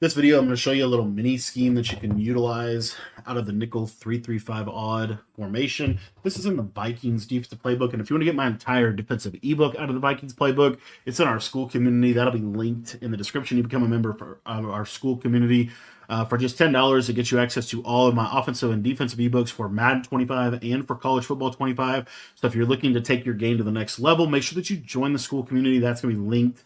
This video, I'm going to show you a little mini scheme that you can utilize out of the nickel 3-3-5 odd formation. This is in the Vikings defensive playbook, and if you want to get my entire defensive ebook out of the Vikings playbook, it's in our school community. That'll be linked in the description. You become a member of our school community for just $10. It gets you access to all of my offensive and defensive ebooks for Madden 25 and for college football 25. So if you're looking to take your game to the next level, make sure that you join the school community. That's going to be linked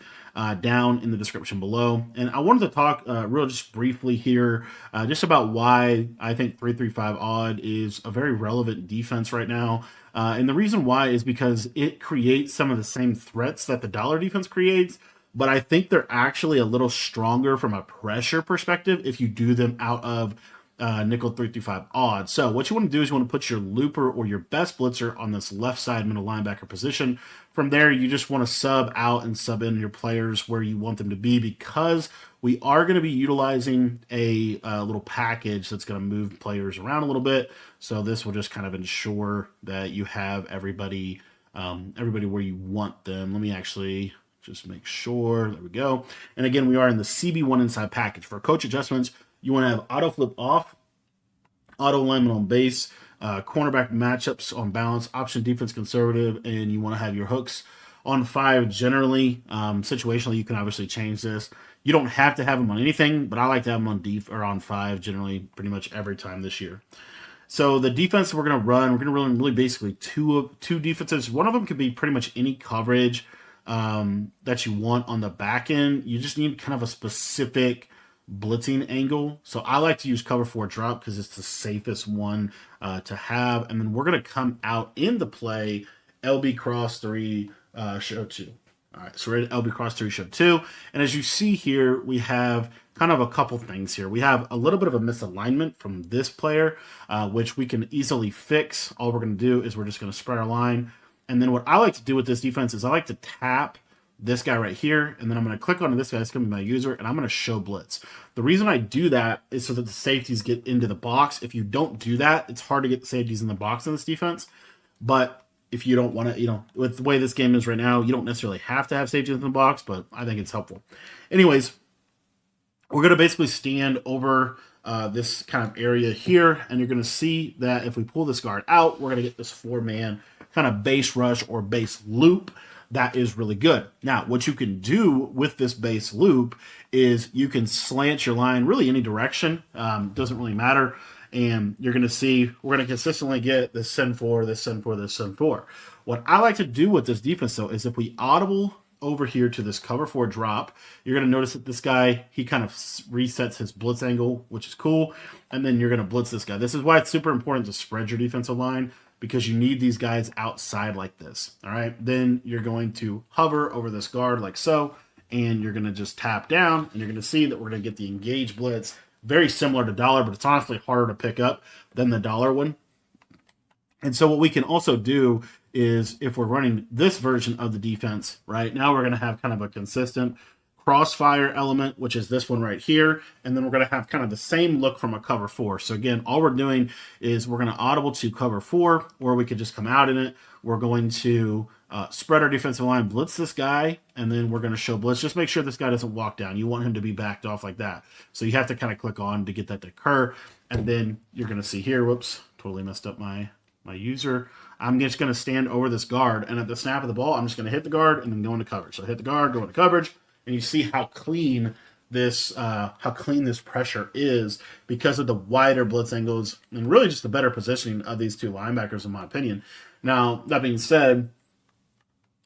down in the description below. And I wanted to talk real just briefly here just about why I think 3-3-5 odd is a very relevant defense right now. And the reason why is because it creates some of the same threats that the dollar defense creates, but I think they're actually a little stronger from a pressure perspective if you do them out of nickel 3-5 odd. So what you want to do is you want to put your looper or your best blitzer on this left side middle linebacker position. From there, you just want to sub out and sub in your players where you want them to be, because we are going to be utilizing a little package that's going to move players around a little bit. So this will just kind of ensure that you have everybody where you want them. Let me actually just make sure. There we go. And again, we are in the CB1 inside package. For coach adjustments, you want to have auto flip off, auto alignment on base, cornerback matchups on balance, option defense conservative, and you want to have your hooks on 5 generally. Situationally, you can obviously change this. You don't have to have them on anything, but I like to have them on on 5 generally pretty much every time this year. So the defense we're going to run really basically two defenses. One of them could be pretty much any coverage that you want on the back end. You just need kind of a specific blitzing angle. So I like to use cover 4 drop because it's the safest one to have. And then we're going to come out in the play LB cross 3 show 2. All right, so we're at LB cross 3 show 2. And as you see here, we have kind of a couple things here. We have a little bit of a misalignment from this player, which we can easily fix. All we're going to do is we're just going to spread our line. And then what I like to do with this defense is I like to tap this guy right here, and then I'm going to click onto this guy. It's going to be my user, and I'm going to show blitz. The reason I do that is so that the safeties get into the box. If you don't do that, it's hard to get the safeties in the box in this defense. But if you don't want to, with the way this game is right now, you don't necessarily have to have safeties in the box, but I think it's helpful. Anyways, we're going to basically stand over this kind of area here, and you're going to see that if we pull this guard out, we're going to get this 4-man kind of base rush or base loop. That is really good. Now, what you can do with this base loop is you can slant your line really any direction. Doesn't really matter. And you're going to see we're going to consistently get this send 4, this send 4, this send 4. What I like to do with this defense, though, is if we audible over here to this cover 4 drop, you're going to notice that this guy, he kind of resets his blitz angle, which is cool. And then you're going to blitz this guy. This is why it's super important to spread your defensive line, because you need these guys outside like this. All right. Then you're going to hover over this guard like so, and you're going to just tap down, and you're going to see that we're going to get the engage blitz. Very similar to dollar, but it's honestly harder to pick up than the dollar one. And so what we can also do is, if we're running this version of the defense, right now, we're going to have kind of a consistent crossfire element, which is this one right here. And then we're going to have kind of the same look from a cover 4. So again, all we're doing is we're going to audible to cover 4, or we could just come out in it. We're going to spread our defensive line, blitz this guy, and then we're going to show blitz. Just make sure this guy doesn't walk down. You want him to be backed off like that. So you have to kind of click on to get that to occur. And then you're going to see here, whoops, totally messed up my user. I'm just going to stand over this guard, and at the snap of the ball, I'm just going to hit the guard and then go into coverage. So hit the guard, go into coverage, and you see how clean this pressure is because of the wider blitz angles and really just the better positioning of these two linebackers, in my opinion. Now, that being said,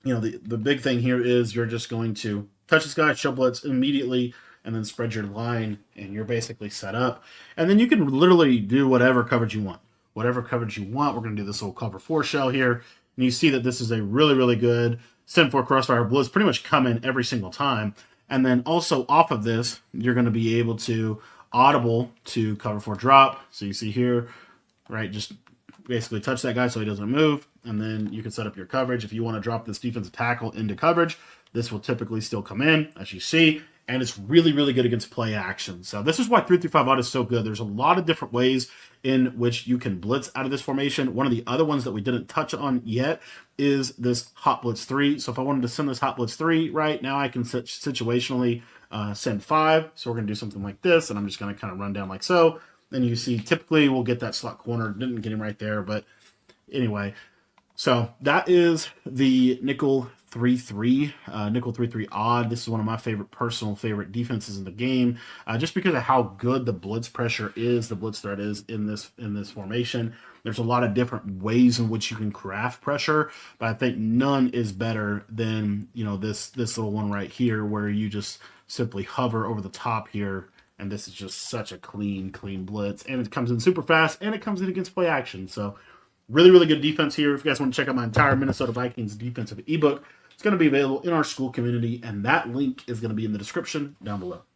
the big thing here is you're just going to touch this guy, show blitz immediately, and then spread your line, and you're basically set up. And then you can literally do whatever coverage you want. Whatever coverage you want. We're going to do this little cover 4 shell here. And you see that this is a really, really good send 4 crossfire blitz, pretty much come in every single time. And then also off of this, you're going to be able to audible to cover 4 drop. So you see here, right, just basically touch that guy so he doesn't move. And then you can set up your coverage. If you want to drop this defensive tackle into coverage, this will typically still come in, as you see. And it's really, really good against play action. So this is why 3-3-5 odd is so good. There's a lot of different ways in which you can blitz out of this formation. One of the other ones that we didn't touch on yet is this hot blitz 3. So if I wanted to send this hot blitz 3 right now, I can situationally send 5. So we're going to do something like this, and I'm just going to kind of run down like so. And you see, typically we'll get that slot corner. Didn't get him right there, but anyway. So that is the nickel 3-3, nickel 3-3 odd. This is one of my personal favorite defenses in the game, just because of how good the blitz pressure is, the blitz threat is in this formation. There's a lot of different ways in which you can craft pressure, but I think none is better than this little one right here, where you just simply hover over the top here. And this is just such a clean blitz, and it comes in super fast, and it comes in against play action. So really, really good defense here. If you guys want to check out my entire Minnesota Vikings defensive ebook, it's going to be available in our school community, and that link is going to be in the description down below.